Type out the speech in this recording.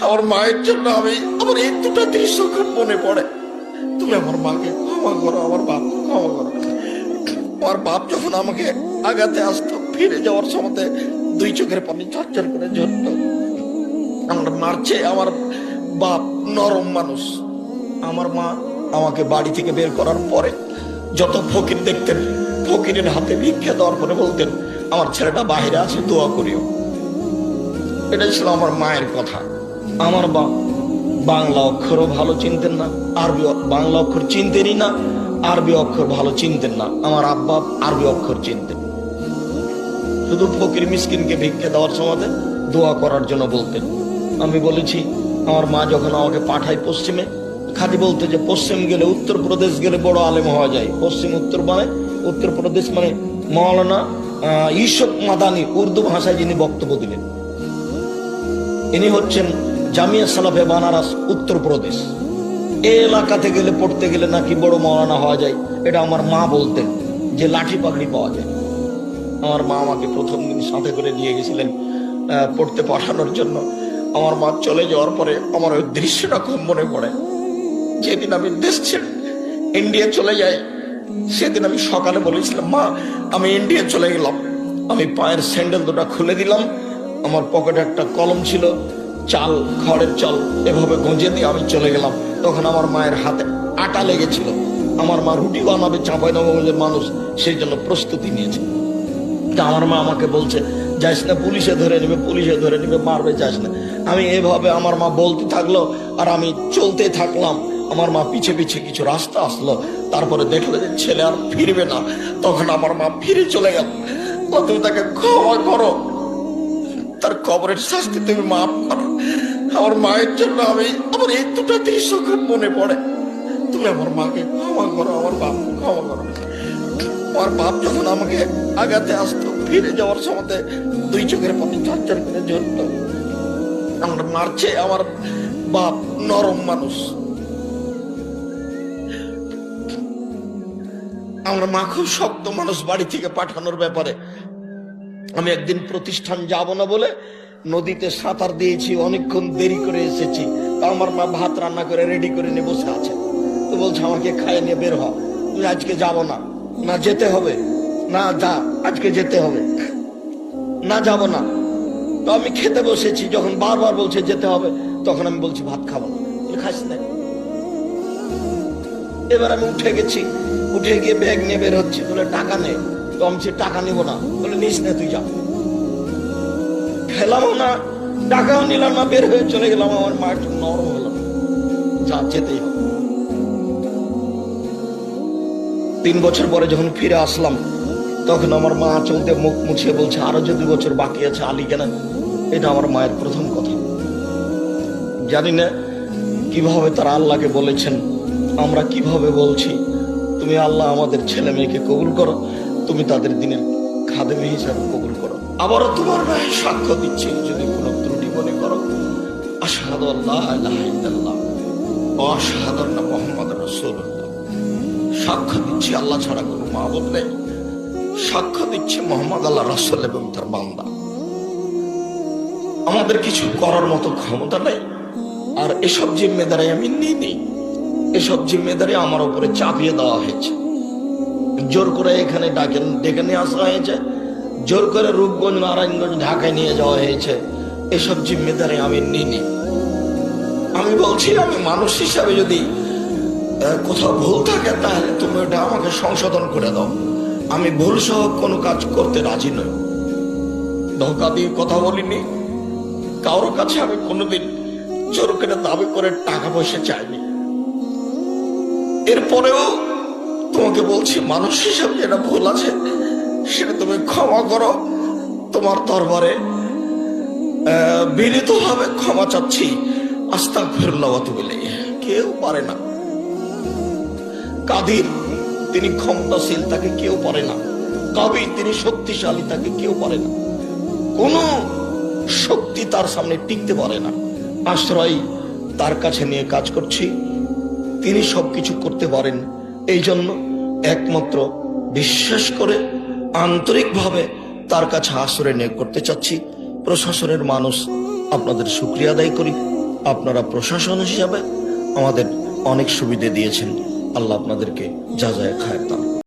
আমার মায়ের জন্য আমার এই দুটো দৃশ্য খুব মনে পড়ে। তুমি আমার মাকে ক্ষমা করো, আমার বাপ ক্ষমা করো। আমার বাপ যখন আমাকে আগাতে আসতো, ফিরে যাওয়ার সময় দুই চোখের পানি ঝরঝর করে ঝরত। আমার মার চেয়ে আমার বাপ নরম মানুষ। আমার মা আমাকে বাড়ি থেকে বের করার পরে যত ফকির দেখতেন, ফকিরের হাতে ভিক্ষা দেওয়ার পরে বলতেন, আমার ছেলেটা বাইরে আছে, দোয়া করিও। এটা ছিল আমার মায়ের কথা। আমার বাপ বাংলা অক্ষরও ভালো চিনতেন না, আরবি বাংলা অক্ষর চিনতেনই না, আরবি অক্ষর ভালো চিনতেন না। আমার আব্বা আরবি অক্ষর চিনতেন, শুধু ফকির মিসকিনকে ভিক্ষা দেওয়ার সময় দোয়া করার জন্য বলতেন। আমি বলেছি, আমার মা যখন আমাকে পাঠায় পশ্চিমে, খালি বলতে যে পশ্চিম গেলে, উত্তরপ্রদেশ গেলে বড় আলেম হওয়া যায়। পশ্চিম উত্তর মানে উত্তরপ্রদেশ মানে মৌলানা ইউসুফ মাদানি উর্দু ভাষায় যিনি বক্তব্য দিলেন, ইনি হচ্ছেন জামিয়া সালাফে বানারস উত্তরপ্রদেশ। এই এলাকাতে গেলে পড়তে গেলে নাকি বড় মৌলানা হওয়া যায়। এটা আমার মা বলতেন যে লাঠি পাগড়ি পাওয়া যায়। আমার মা আমাকে প্রথম দিন সাথে করে নিয়ে গেছিলেন পড়তে পাঠানোর জন্য। আমার মা চলে যাওয়ার পরে আমার ওই দৃশ্যটা খুব মনে পড়ে। যেদিন আমি দেশ ছেড়ে ইন্ডিয়া চলে যাই, সেদিন আমি সকালে বলেছিলাম, মা আমি ইন্ডিয়া চলে গেলাম। আমি পায়ের স্যান্ডেল দুটা খুলে দিলাম, আমার পকেটে একটা কলম ছিল, চাল, খড়ের চাল এভাবে গুঁজে দিয়ে আমি চলে গেলাম। তখন আমার মায়ের হাতে আটা লেগেছিল। আমার মা রুটি বানাবে, চাঁপাইনবাবগঞ্জের মানুষ, সেই জন্য প্রস্তুতি নিয়েছে। তা আমার মা আমাকে বলছে, যাস না, পুলিশে ধরে নেবে, পুলিশে ধরে নেবে, মারবে, যাস না। আমি এভাবে আমার মা বলতে থাকলো আর আমি চলতে থাকলাম। আমার মা পিছে পিছে কিছু রাস্তা আসলো, তারপরে দেখলো যে ছেলে আর ফিরবে না। তখন আমার মা ফিরে চলে গেল। তুমি তাকে ক্ষমা করো, তার কবরের শাস্তি তুমি মাফ করো। আমার মায়ের জন্য আমার এই দুটো দৃশ্য খুব মনে পড়ে। তুমি আমার মাকে ক্ষমা করো, আমার বাপ ক্ষমা করো। আমার বাপ যখন আমাকে আগাতে আসতো, ফিরে যাওয়ার সময় দুই চোখের পানি ঝরঝর করে ঝরত। আমার মার চেয়ে আমার বাপ নরম মানুষ। আমার মা খুব শক্ত মানুষ বাড়ি থেকে পাঠানোর ব্যাপারে। আমি একদিন প্রতিষ্ঠান যাব না বলে নদীতে সাঁতার দিয়েছি, অনেকক্ষণ দেরি করে এসেছি। তা আমার মা ভাত রান্না করে রেডি করে নিয়ে বসে আছে। তো বলছে আমাকে খাইয়ে নিয়ে বের হ, তুই আজকে যাব না। না যেতে হবে, না যা, আজকে যেতে হবে, না যাব না। তো আমি খেতে বসেছি, যখন বারবার বলছে যেতে হবে, তখন আমি বলছি ভাত খাবো না। খাস না। এবার আমি উঠে গেছি, উঠে গিয়ে ব্যাগ নিয়ে বের হচ্ছে, বলে টাকা নেই। তো আমি টাকা নিব না, বলে নিস না, তুই যা। খেলামও না, টাকাও নিলাম না, বের হয়ে চলে গেলাম। আমার মা একটু নরম হলো, যা, যেতেই হবে। 3 বছর পরে যখন ফিরে আসলাম, তখন আমার মা চলতে মুখ মুছিয়ে বলছে, আরো যে 2 বছর বাকি আছে, আলী কেন? এটা আমার মায়ের প্রথম কথা। জানি না কিভাবে তারা আল্লাহকে বলেছেন, আমরা কিভাবে বলছি, তুমি আল্লাহ আমাদের ছেলে মেয়েকে কবুল করো, তুমি তাদের দিনের খাদেমী হিসাবে কবুল করো। আবারও তোমার গায়ে সাক্ষ্য দিচ্ছি, যদি কোনো ত্রুটি মনে করো, আশহাদু আল্লা ইলাহা ইল্লাল্লাহ ওয়া আশহাদু আন্না মুহাম্মাদুর রাসূলুল্লাহ। সাক্ষ্য দিচ্ছি আল্লাহ ছাড়া কোনো মাবুদ নেই। সাক্ষ্য দিচ্ছি মুহাম্মদ আল্লাহ রাসূল এবং তার বান্দা। আমাদের কিছু করার মতো ক্ষমতা নেই, আর এসব জিম্মেদারি আমি নিই। এসব জিম্মেদারি আমার উপরে চাপিয়ে দেওয়া হয়েছে। জোর করে এখানে ডেকে নিয়ে আসা হয়েছে, জোর করে রূপগঞ্জ, নারায়ণগঞ্জ, ঢাকায় নিয়ে যাওয়া হয়েছে। এসব জিম্মেদারি আমি নিই। আমি বলছি, আমি মানুষ হিসাবে যদি কোথাও ভুল থাকে, তাহলে তুমি ওটা আমাকে সংশোধন করে দাও। আমি ভুল সহ কোনো কাজ করতে রাজি নই। ধোঁকা দিয়ে কথা বলিনি, কারোর কাছে আমি কোনোদিন জোর করে দাবি করে টাকা পয়সা চাইনি। এরপরেও তোমাকে বলছি, মানুষ হিসাবে যেটা ভুল আছে সেটা তুমি ক্ষমা করো। তোমার দরবারে বিনীতভাবে ক্ষমা চাচ্ছি। আস্তাগফিরুল্লাহ ওয়া আতুবু ইলাইহি। কেউ পারে না। কাদির তিনি ক্ষমতাশীল, তাকে কেউ পারে না। কবি তিনি শক্তিশালী, তাকে কেউ পারে না। কোন শক্তি তার সামনে টিকতে পারে না। আশ্রয় তার কাছে নিয়ে কাজ করছি, তিনি সবকিছু করতে পারেন। এই জন্য একমাত্র বিশ্বাস করে আন্তরিকভাবে তার কাছে আশ্রয় নিয়ে করতে চাচ্ছি। প্রশাসনের মানুষ, আপনাদের শুকরিয়া আদায় করি। আপনারা প্রশাসন হিসাবে আমাদের অনেক সুবিধে দিয়েছেন। আল্লাহ আপনাদেরকে যা যায় খায় দান।